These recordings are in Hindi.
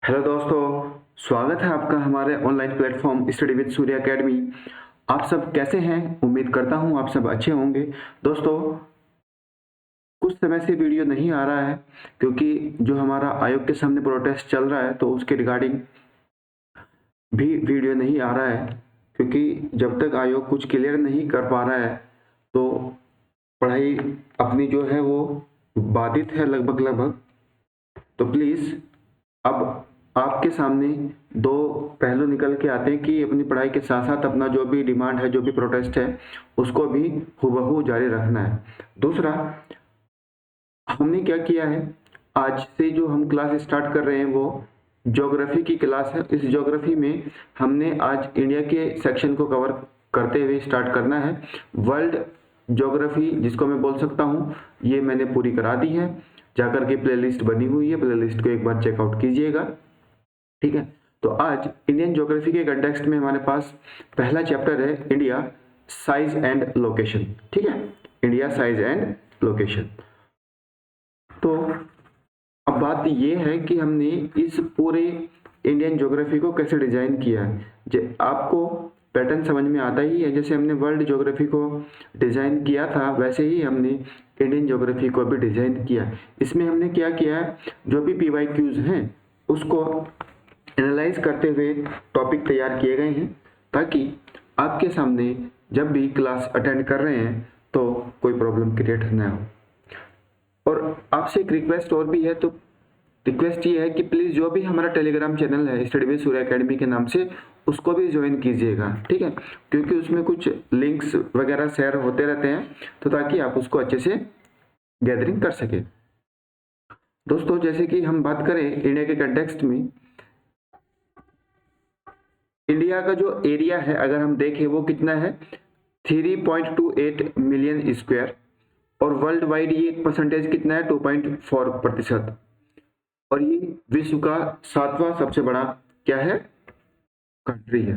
हेलो दोस्तों, स्वागत है आपका हमारे online platform study with Surya academy. आप सब कैसे हैं? उम्मीद करता हूं आप सब अच्छे होंगे। दोस्तों, कुछ समय से वीडियो नहीं आ रहा है क्योंकि जो हमारा आयोग के सामने प्रोटेस्ट चल रहा है तो उसके रिगार्डिंग भी वीडियो नहीं आ रहा है, क्योंकि जब तक आयोग कुछ क्लियर नहीं कर पा रहा है तो पढ़ाई अपनी जो है वो बाधित है लगभग। तो प्लीज़ अब आपके सामने दो पहलू निकल के आते हैं कि अपनी पढ़ाई के साथ साथ अपना जो भी डिमांड है, जो भी प्रोटेस्ट है, उसको भी हूबहू जारी रखना है। दूसरा, हमने क्या किया है, आज से जो हम क्लास स्टार्ट कर रहे हैं वो ज्योग्राफी की क्लास है। इस ज्योग्राफी में हमने आज इंडिया के सेक्शन को कवर करते हुए स्टार्ट करना है। वर्ल्ड ज्योग्राफी जिसको मैं बोल सकता हूँ, ये मैंने पूरी करा दी है। जाकर के प्लेलिस्ट बनी हुई है, प्लेलिस्ट को एक बार चेकआउट कीजिएगा। ठीक है, तो आज इंडियन ज्योग्राफी के कंटेक्स्ट में हमारे पास पहला चैप्टर है इंडिया साइज एंड लोकेशन। ठीक है, इंडिया साइज एंड लोकेशन। तो अब बात ये है कि हमने इस पूरे इंडियन ज्योग्राफी को कैसे डिजाइन किया है। आपको पैटर्न समझ में आता ही है। जैसे हमने वर्ल्ड ज्योग्राफी को डिजाइन किया था, वैसे ही हमने इंडियन ज्योग्राफी को भी डिजाइन किया। इसमें हमने क्या किया है, जो भी PYQs हैं उसको एनालाइज करते हुए टॉपिक तैयार किए गए हैं, ताकि आपके सामने जब भी क्लास अटेंड कर रहे हैं तो कोई प्रॉब्लम क्रिएट ना हो। और आपसे एक रिक्वेस्ट और भी है, तो रिक्वेस्ट ये है कि प्लीज़ जो भी हमारा टेलीग्राम चैनल है स्टडी विद सूर्य एकेडमी के नाम से, उसको भी ज्वाइन कीजिएगा। ठीक है, क्योंकि उसमें कुछ लिंक्स वगैरह शेयर होते रहते हैं, तो ताकि आप उसको अच्छे से गैदरिंग कर सके। दोस्तों, जैसे कि हम बात करें इंडिया के कंटेक्स्ट में, इंडिया का जो एरिया है अगर हम देखें वो कितना है, 3.28 मिलियन स्क्वायर, और वर्ल्ड वाइड ये परसेंटेज कितना है, 2.4%। और ये विश्व का 7वां सबसे बड़ा क्या है, कंट्री है।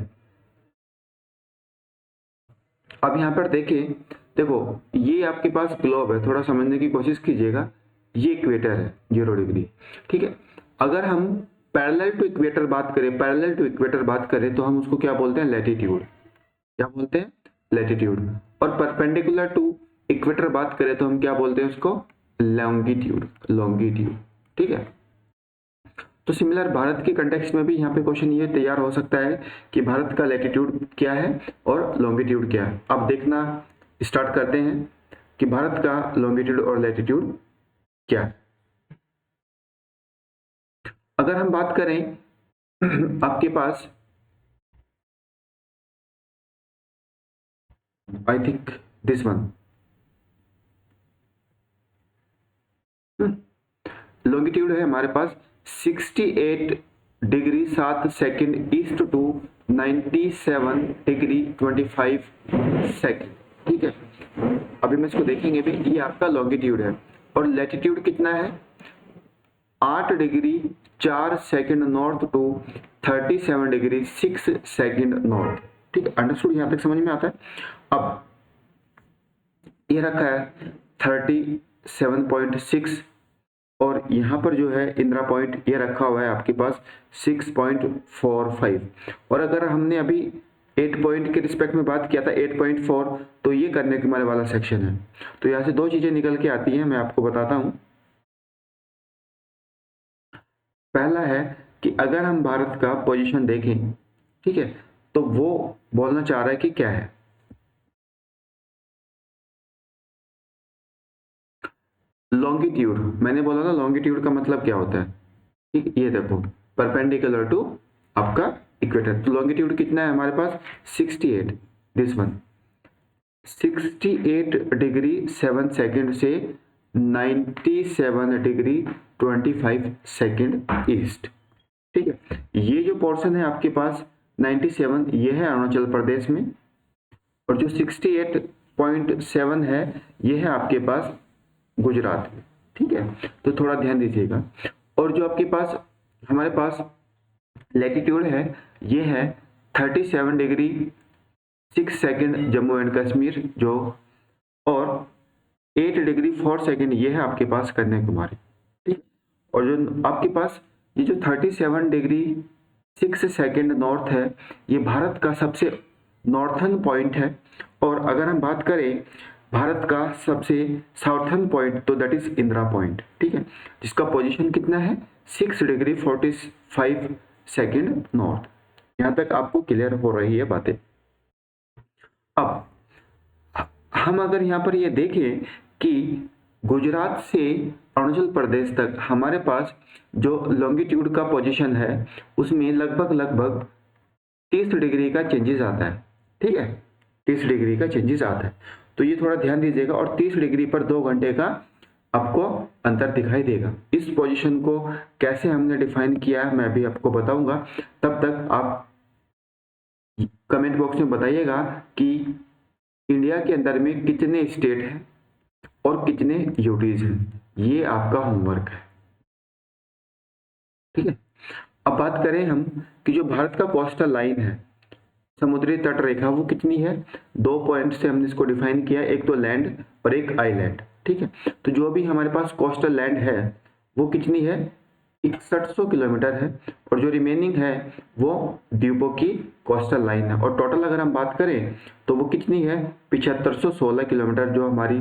अब यहाँ पर देखें, देखो ये आपके पास ग्लोब है, थोड़ा समझने की कोशिश कीजिएगा। ये इक्वेटर है 0 डिग्री। ठीक है, अगर हम पैरेलल टू इक्वेटर बात करें, पैरेलल टू इक्वेटर बात करें तो हम उसको क्या बोलते हैं, लैटिट्यूड। क्या बोलते हैं, लैटिट्यूड। और परपेंडिकुलर टू इक्वेटर बात करें तो हम क्या बोलते हैं उसको, लॉन्गिट्यूड, लॉन्गिट्यूड। ठीक है, तो सिमिलर भारत के कंटेक्स्ट में भी यहाँ पे क्वेश्चन ये तैयार हो सकता है कि भारत का लैटिट्यूड क्या है और लॉन्गिट्यूड क्या है। अब देखना स्टार्ट करते हैं कि भारत का लॉन्गिट्यूड और लैटिट्यूड क्या है। अगर हम बात करें आपके पास, I think this one, longitude है हमारे पास 68 degree 7 second east to 97 degree 25 second. ठीक है, अभी मैं इसको देखेंगे भी, ये आपका लॉन्गिट्यूड है। और लैटिट्यूड कितना है, 8 degree 4 second north to 37 degree 6 second north. ठीक है, अंडरस्टूड, यहां तक समझ में आता है। अब ये रखा है 37.6, और यहाँ पर जो है इंदिरा पॉइंट ये रखा हुआ है आपके पास 6.45। और अगर हमने अभी 8 पॉइंट के रिस्पेक्ट में बात किया था 8.4, तो ये करने के वाला सेक्शन है। तो यहाँ से दो चीजें निकल के आती हैं, मैं आपको बताता हूँ। पहला है कि अगर हम भारत का पोजीशन देखें, ठीक है, तो वो बोलना चाह रहा है कि क्या है, लॉन्गिट्यूड। मैंने बोला था लॉन्गिट्यूड का मतलब क्या होता है। ठीक, ये देखो परपेंडिकुलर टू आपका इक्वेटर, तो लॉन्गिट्यूड कितना है हमारे पास, 68, दिस वन 68 डिग्री 7 सेकंड से 97 डिग्री 25 सेकंड ईस्ट। ठीक है, ये जो पोर्शन है आपके पास 97, ये है अरुणाचल प्रदेश में, और जो 68.7 है ये है आपके पास गुजरात में। ठीक है, तो थोड़ा ध्यान दीजिएगा। और जो आपके पास हमारे पास लैटिट्यूड है, ये है 37 degree 6 second Jammu and Kashmir जो, और 8 डिग्री 4 सेकंड ये है आपके पास कन्याकुमारी। ठीक, और जो आपके पास ये जो 37 डिग्री 6 सेकेंड नॉर्थ है, ये भारत का सबसे नॉर्थर्न पॉइंट है। और अगर हम बात करें भारत का सबसे साउथर्न पॉइंट, तो दैट इज इंदिरा पॉइंट, ठीक है, जिसका पोजीशन कितना है 6 डिग्री 45 सेकेंड नॉर्थ। यहाँ तक आपको क्लियर हो रही है बातें। अब हम अगर यहाँ पर ये देखें कि गुजरात से अरुणाचल प्रदेश तक हमारे पास जो लॉन्गिट्यूड का पोजीशन है उसमें लगभग 30 डिग्री का चेंजेस आता है, ठीक है, 30 डिग्री का चेंजेस आता है। तो ये थोड़ा ध्यान दीजिएगा। और 30 डिग्री पर 2 घंटे का आपको अंतर दिखाई देगा। इस पोजीशन को कैसे हमने डिफाइन किया है मैं भी आपको बताऊंगा। तब तक आप कमेंट बॉक्स में बताइएगा कि इंडिया के अंदर में कितने स्टेट हैं और कितने यूटीज हैं। ये आपका होमवर्क है, ठीक है। अब बात करें हम कि जो भारत का कोस्टल लाइन है, समुद्री तट रेखा, वो कितनी है। 2 पॉइंट से हमने इसको डिफाइन किया, एक तो लैंड और एक आइलैंड, ठीक है। तो जो भी हमारे पास कोस्टल लैंड है वो कितनी है 6100 किलोमीटर है, और जो रिमेनिंग है वो द्वीपों की कोस्टल लाइन है। और टोटल अगर हम बात करें तो वो कितनी है 7516 किलोमीटर। जो हमारी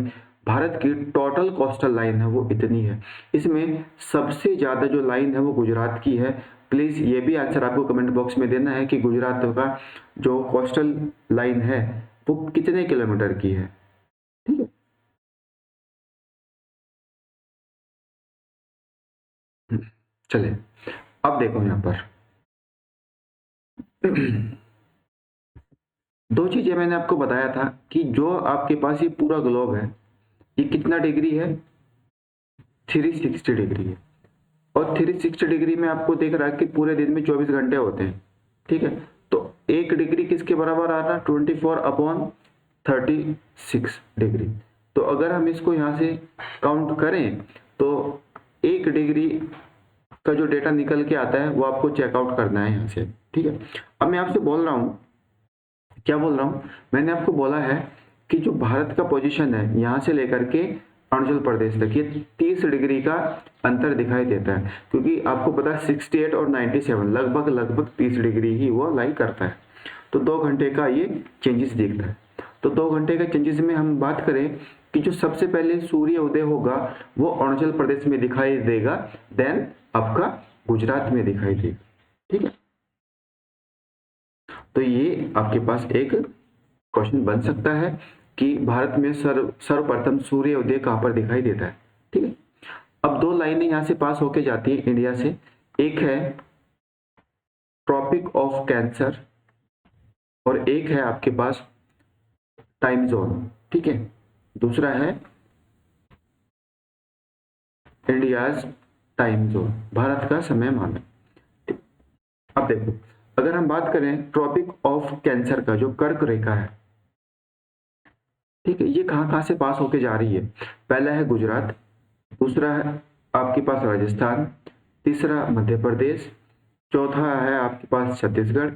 भारत की टोटल कोस्टल लाइन है वो इतनी है। इसमें सबसे ज़्यादा जो लाइन है वो गुजरात की है। प्लीज़ ये भी आंसर आपको कमेंट बॉक्स में देना है कि गुजरात का जो कोस्टल लाइन है वो कितने किलोमीटर की है, ठीक है। चले अब देखो यहाँ पर दो चीजें मैंने आपको बताया था कि जो आपके पास ये पूरा ग्लोब है ये कितना डिग्री है 360 डिग्री है। और 360 डिग्री में आपको देख रहा है कि पूरे दिन में 24 घंटे होते हैं, ठीक है। तो 1 डिग्री किसके बराबर आ रहा है 24/36 डिग्री। तो अगर हम इसको यहाँ से काउंट करें तो 1 डिग्री का जो डेटा निकल के आता है वो आपको चेकआउट करना है यहाँ से, ठीक है। अब मैं आपसे बोल रहा हूँ, क्या बोल रहा हूँ, मैंने आपको बोला है कि जो भारत का पोजीशन है यहाँ से लेकर के अरुणाचल प्रदेश तक ये 30 डिग्री का अंतर दिखाई देता है, क्योंकि आपको पता है 68 और 97 लगभग 30 डिग्री ही वो लाई करता है। तो 2 घंटे का ये चेंजेस दिखता है। तो 2 घंटे का चेंजेस में हम बात करें कि जो सबसे पहले सूर्य उदय होगा वो अरुणाचल प्रदेश में दिखाई देगा, देन आपका गुजरात में दिखाई देगा, ठीक है। तो ये आपके पास एक क्वेश्चन बन सकता है कि भारत में सर्वप्रथम सूर्य उदय कहां पर दिखाई देता है, ठीक है। अब 2 लाइनें यहां से पास होके जाती है इंडिया से, एक है ट्रॉपिक ऑफ कैंसर और एक है आपके पास टाइम जोन, ठीक है। दूसरा है इंडियाज टाइम जोन, भारत का समय मानक। अब देखो अगर हम बात करें ट्रॉपिक ऑफ कैंसर का जो कर्क रेखा है, ठीक है, ये कहां से पास होके जा रही है। पहला है गुजरात, दूसरा है आपके पास राजस्थान, तीसरा मध्य प्रदेश, चौथा है आपके पास छत्तीसगढ़,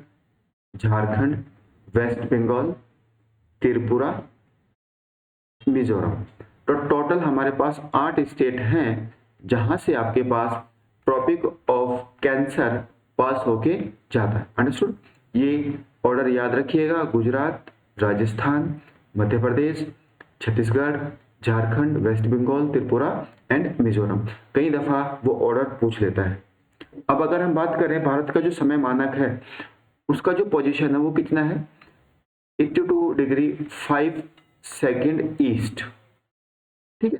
झारखंड, वेस्ट बंगाल, त्रिपुरा, मिजोरम। तो टोटल हमारे पास 8 स्टेट हैं जहां से आपके पास ट्रॉपिक ऑफ कैंसर पास होके जाता है। अंडरस्टूड। ये ऑर्डर याद रखिएगा, गुजरात, राजस्थान, मध्य प्रदेश, छत्तीसगढ़, झारखंड, वेस्ट बंगाल, त्रिपुरा एंड मिजोरम। कई दफा वो ऑर्डर पूछ लेता है। अब अगर हम बात करें भारत का जो समय मानक है उसका जो पोजीशन है वो कितना है 82 डिग्री 5 सेकेंड ईस्ट, ठीक है।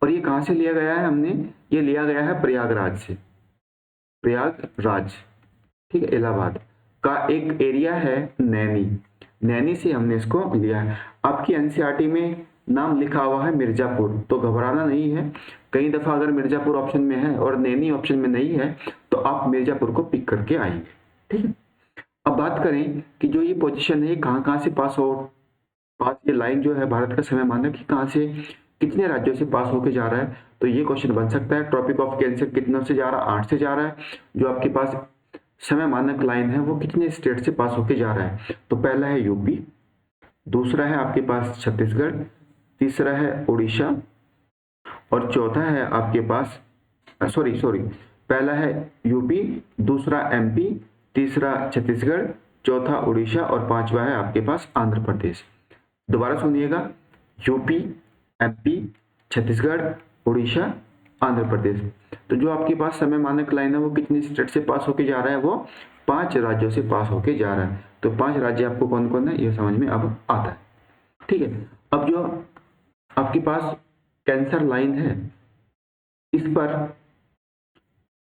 और ये कहां से लिया गया है हमने, ये लिया गया है प्रयागराज से, प्रयागराज, ठीक है, इलाहाबाद का एक एरिया है नैनी, नैनी से हमने इसको लिया है। आपकी एनसीईआरटी में नाम लिखा हुआ है मिर्जापुर, तो घबराना नहीं है। कई दफा अगर मिर्जापुर ऑप्शन में है और नैनी ऑप्शन में नहीं है तो आप मिर्जापुर को पिक करके आएंगे, ठीक है। अब बात करें कि जो ये पोजीशन है कहां से पास ये लाइन जो है भारत का समय मानक की कहां से कितने राज्यों से पास होके जा रहा है। तो ये क्वेश्चन बन सकता है ट्रॉपिक ऑफ कैंसर कितनों से जा रहा है 8 से जा रहा है। जो आपके पास समय मानक लाइन है वो कितने स्टेट से पास होके जा रहा है। तो पहला है यूपी, दूसरा है आपके पास छत्तीसगढ़, तीसरा है उड़ीसा और चौथा है आपके पास पहला है यूपी, दूसरा एमपी, तीसरा छत्तीसगढ़, चौथा उड़ीसा और पांचवा है आपके पास आंध्र प्रदेश। दोबारा सुनिएगा, यूपी, एमपी, छत्तीसगढ़, उड़ीसा, आंध्र प्रदेश। तो जो आपके पास समय मानक लाइन है वो कितनी स्टेट से पास होके जा रहा है, वो 5 राज्यों से पास होके जा रहा है। तो 5 राज्य आपको कौन कौन है ये समझ में अब आता है। ठीक है, अब जो आपके पास कैंसर लाइन है, इस पर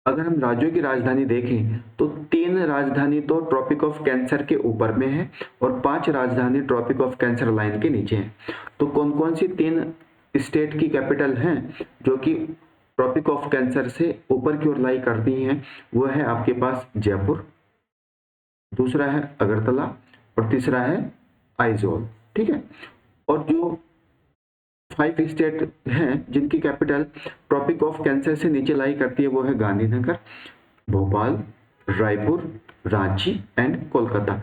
अगर हम राज्यों की राजधानी देखें तो 3 राजधानी तो ट्रॉपिक ऑफ कैंसर के ऊपर में है और 5 राजधानी ट्रॉपिक ऑफ कैंसर लाइन के नीचे है। तो कौन कौन सी 3 स्टेट की कैपिटल हैं जो कि ट्रॉपिक ऑफ कैंसर से ऊपर की ओर लाई करती हैं? वो है आपके पास जयपुर, दूसरा है अगरतला और तीसरा है आइजोल। ठीक है, और जो 5 स्टेट हैं जिनकी कैपिटल ट्रॉपिक ऑफ कैंसर से नीचे लाई करती है वो है गांधीनगर, भोपाल, रायपुर, रांची एंड कोलकाता।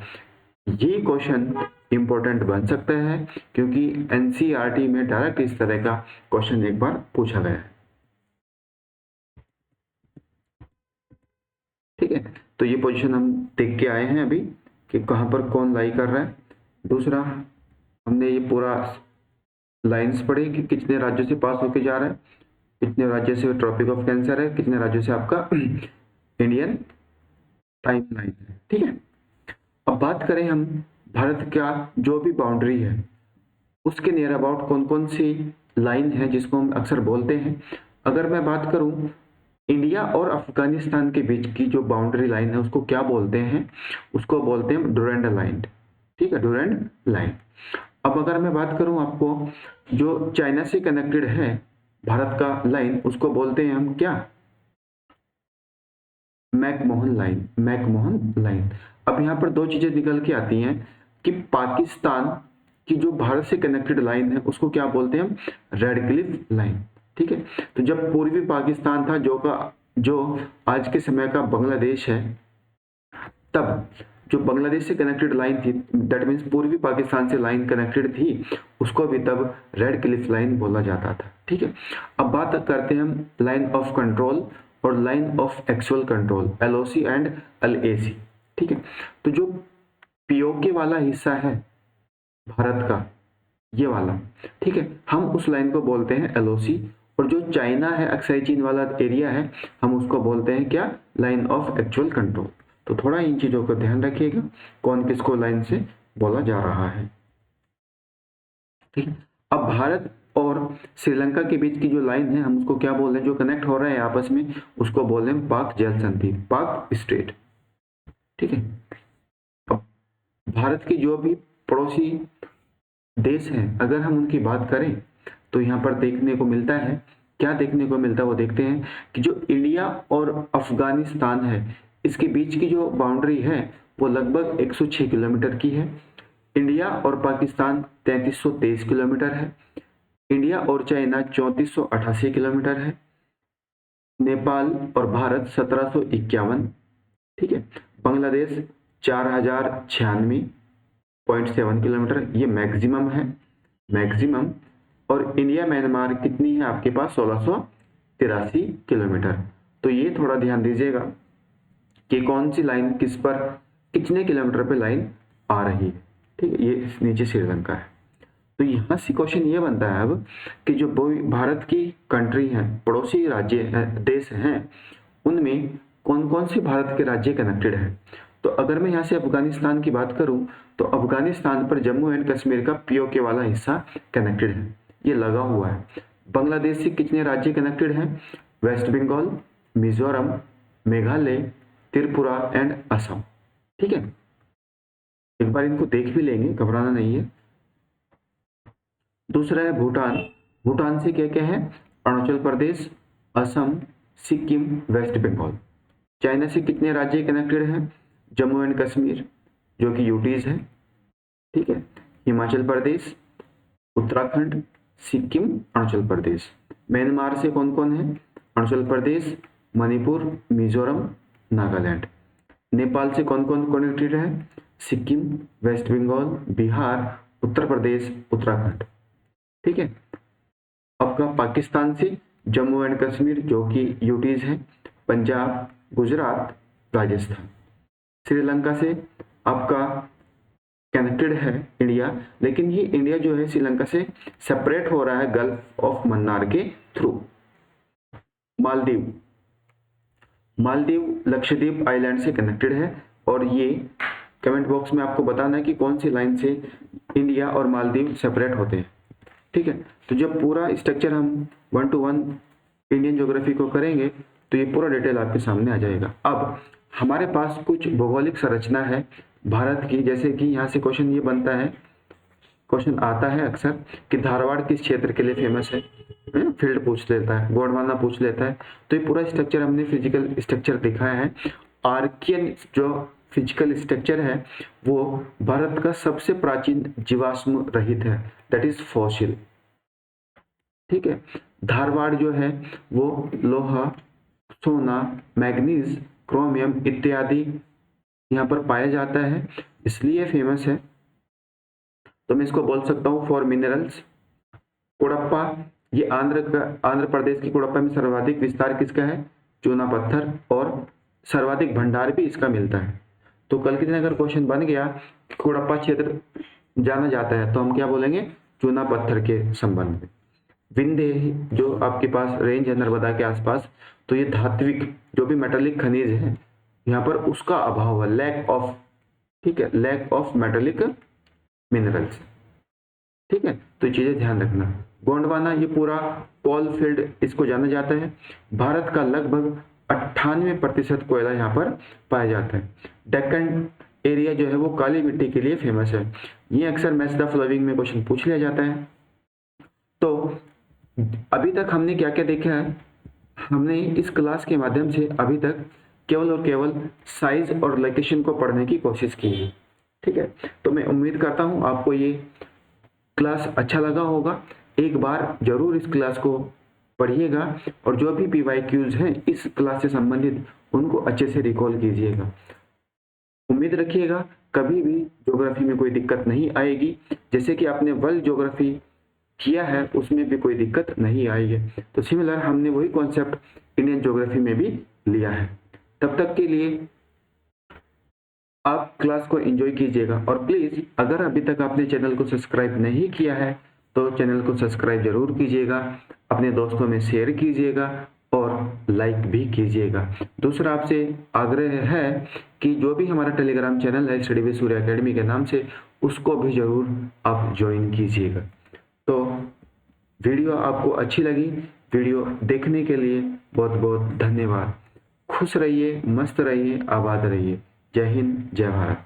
ये क्वेश्चन इंपॉर्टेंट बन सकता है क्योंकि एनसीईआरटी में डायरेक्ट इस तरह का क्वेश्चन एक बार पूछा गया है। ठीक है, तो ये पोजीशन हम देख के आए हैं अभी कि कहां पर कौन लाई कर रहा है। दूसरा, हमने ये पूरा लाइंस पढ़े कि कितने राज्यों से पास होके जा रहा है, कितने राज्यों से ट्रॉपिक ऑफ कैंसर है, कितने राज्यों से आपका इंडियन टाइम लाइन है। ठीक है, अब बात करें हम भारत का जो भी बाउंड्री है उसके नियर अबाउट कौन कौन सी लाइन है जिसको हम अक्सर बोलते हैं। अगर मैं बात करूं इंडिया और अफगानिस्तान के बीच की जो बाउंड्री लाइन है उसको क्या बोलते हैं? उसको बोलते हैं डुरंड लाइन। ठीक है, डुरंड लाइन। अब अगर मैं बात करूं आपको जो चाइना से कनेक्टेड है भारत का लाइन, उसको बोलते हैं हम क्या? McMahon line, McMahon line. अब यहाँ पर 2 चीजें निकल के आती हैं कि पाकिस्तान की जो भारत से कनेक्टेड लाइन है उसको क्या बोलते हैं हम? Red Cliff line. ठीक है, तो जब पूर्वी पाकिस्तान था जो आज के समय का बांग्लादेश है, तब जो बांग्लादेश से कनेक्टेड लाइन थी, दैट मीन्स पूर्वी पाकिस्तान से लाइन कनेक्टेड थी, उसको भी तब रेड क्लिफ लाइन बोला जाता था। ठीक है, अब बात करते हैं हम लाइन ऑफ कंट्रोल और line of actual control, LOC and LAC. ठीक है, तो जो पीओके वाला हिस्सा है भारत का, ये वाला, ठीक है, हम उस लाइन को बोलते हैं एलओसी, और जो चाइना है, अक्साई चीन वाला एरिया है, हम उसको बोलते हैं क्या? Line of actual control. तो थोड़ा इन चीजों का ध्यान रखिएगा कौन किसको लाइन से बोला जा रहा है। ठीक है, अब भारत और श्रीलंका के बीच की जो लाइन है हम उसको क्या बोल रहे हैं? जो कनेक्ट हो रहा है आपस में उसको बोल रहे हैं पाक जल संधि, पाक स्ट्रेट। ठीक है, अब भारत के जो भी पड़ोसी देश हैं अगर हम उनकी बात करें तो यहाँ पर देखने को मिलता है, क्या देखने को मिलता है वो देखते हैं कि जो इंडिया और अफगानिस्तान है इसके बीच की जो बाउंड्री है वो लगभग 106 किलोमीटर की है। इंडिया और पाकिस्तान 3323 किलोमीटर है। इंडिया और चाइना 3488 किलोमीटर है। नेपाल और भारत 1751। ठीक है, बांग्लादेश 4096.7 किलोमीटर, ये मैक्सिमम है, मैक्सिमम। और इंडिया म्यांमार कितनी है आपके पास? 1683 किलोमीटर। तो ये थोड़ा ध्यान दीजिएगा कि कौन सी लाइन किस पर कितने किलोमीटर पे लाइन आ रही है। ठीक है, ये नीचे श्रीलंका है। तो यहाँ से क्वेश्चन ये बनता है अब कि जो भारत की कंट्री है, पड़ोसी राज्य देश हैं, उनमें कौन कौन से भारत के राज्य कनेक्टेड है। तो अगर मैं यहाँ से अफगानिस्तान की बात करूं तो अफगानिस्तान पर जम्मू एंड कश्मीर का पीओके वाला हिस्सा कनेक्टेड है, ये लगा हुआ है। बांग्लादेश से कितने राज्य कनेक्टेड हैं? वेस्ट बंगाल, मिजोरम, मेघालय, त्रिपुरा एंड असम। ठीक है, एक बार इनको देख भी लेंगे, घबराना नहीं है। दूसरा है भूटान। भूटान से क्या क्या है? अरुणाचल प्रदेश, असम, सिक्किम, वेस्ट बंगाल। चाइना से कितने राज्य कनेक्टेड हैं? जम्मू एंड कश्मीर जो कि यूटीज है। ठीक है, हिमाचल प्रदेश, उत्तराखंड, सिक्किम, अरुणाचल प्रदेश। म्यांमार से कौन कौन है? अरुणाचल प्रदेश, मणिपुर, मिजोरम, नागालैंड। नेपाल से कौन कौन कनेक्टेड है? सिक्किम, वेस्ट बंगाल, बिहार, उत्तर प्रदेश, उत्तराखंड। ठीक है, आपका पाकिस्तान से जम्मू एंड कश्मीर जो कि यूटीज है, पंजाब, गुजरात, राजस्थान। श्रीलंका से आपका कनेक्टेड है इंडिया, लेकिन ये इंडिया जो है श्रीलंका से सेपरेट हो रहा है गल्फ ऑफ मन्नार के थ्रू। मालदीव, मालदीव लक्षद्वीप आइलैंड से कनेक्टेड है, और ये कमेंट बॉक्स में आपको बताना है कि कौन सी लाइन से इंडिया और मालदीव सेपरेट होते हैं। ठीक है, तो जब पूरा स्ट्रक्चर हम 1 to 1 इंडियन ज्योग्राफी को करेंगे तो ये पूरा डिटेल आपके सामने आ जाएगा। अब हमारे पास कुछ भौगोलिक संरचना है भारत की, जैसे कि यहाँ से क्वेश्चन ये बनता है, क्वेश्चन आता है अक्सर कि धारवाड़ किस क्षेत्र के लिए फेमस है, फील्ड पूछ लेता है, गोंडवाना पूछ लेता है। तो ये पूरा स्ट्रक्चर हमने फिजिकल स्ट्रक्चर दिखाया है। आर्कियन जो फिजिकल स्ट्रक्चर है वो भारत का सबसे प्राचीन जीवाश्म रहित है, दैट इज फॉसिल। ठीक है, धारवाड़ जो है वो लोहा, सोना, मैग्नीज, क्रोमियम इत्यादि यहाँ पर पाया जाता है, इसलिए फेमस है। तो मैं इसको बोल सकता हूँ फॉर मिनरल्स। कोडप्पा, ये आंध्र प्रदेश की कोडप्पा में सर्वाधिक विस्तार किसका है, चूना पत्थर, और सर्वाधिक भंडार भी इसका मिलता है। तो कल के दिन अगर क्वेश्चन बन गया कोडप्पा क्षेत्र जाना जाता है तो हम क्या बोलेंगे, चूना पत्थर के संबंध में। विंध्य जो आपके पास रेंज है नर्मदा के आसपास, तो ये धात्विक जो भी मेटालिक खनिज है यहाँ पर उसका अभाव है, लैक ऑफ, ठीक है, लैक ऑफ मेटालिक मिनरल्स। ठीक है, तो ये चीजें ध्यान रखना। गोंडवाना, ये पूरा कोल फील्ड इसको जाना जाता है। भारत का लगभग 98% कोयला यहाँ पर पाया जाता है। डेक्कन एरिया जो है वो काली मिट्टी के लिए फेमस है। ये अक्सर मैच द फॉलोइंग में क्वेश्चन पूछ लिया जाता है। तो अभी तक हमने क्या क्या देखा है, हमने इस क्लास के माध्यम से अभी तक केवल और केवल साइज और लोकेशन को पढ़ने की कोशिश की है। ठीक है, तो मैं उम्मीद करता हूँ आपको ये क्लास अच्छा लगा होगा। एक बार जरूर इस क्लास को पढ़िएगा और जो भी PYQs हैं इस क्लास से संबंधित उनको अच्छे से रिकॉल कीजिएगा। उम्मीद रखिएगा कभी भी ज्योग्राफी में कोई दिक्कत नहीं आएगी, जैसे कि आपने वर्ल्ड ज्योग्राफी किया है उसमें भी कोई दिक्कत नहीं आई है। तो सिमिलर हमने वही कॉन्सेप्ट इंडियन ज्योग्राफी में भी लिया है। तब तक के लिए आप क्लास को एंजॉय कीजिएगा, और प्लीज अगर अभी तक आपने चैनल को सब्सक्राइब नहीं किया है तो चैनल को सब्सक्राइब जरूर कीजिएगा, अपने दोस्तों में शेयर कीजिएगा और लाइक भी कीजिएगा। दूसरा आपसे आग्रह है कि जो भी हमारा टेलीग्राम चैनल है स्टडी विद सूर्या एकेडमी के नाम से, उसको भी जरूर आप ज्वाइन कीजिएगा। तो वीडियो आपको अच्छी लगी, वीडियो देखने के लिए बहुत बहुत धन्यवाद। खुश रहिए, मस्त रहिए, आबाद रहिए। जय हिंद, जय भारत।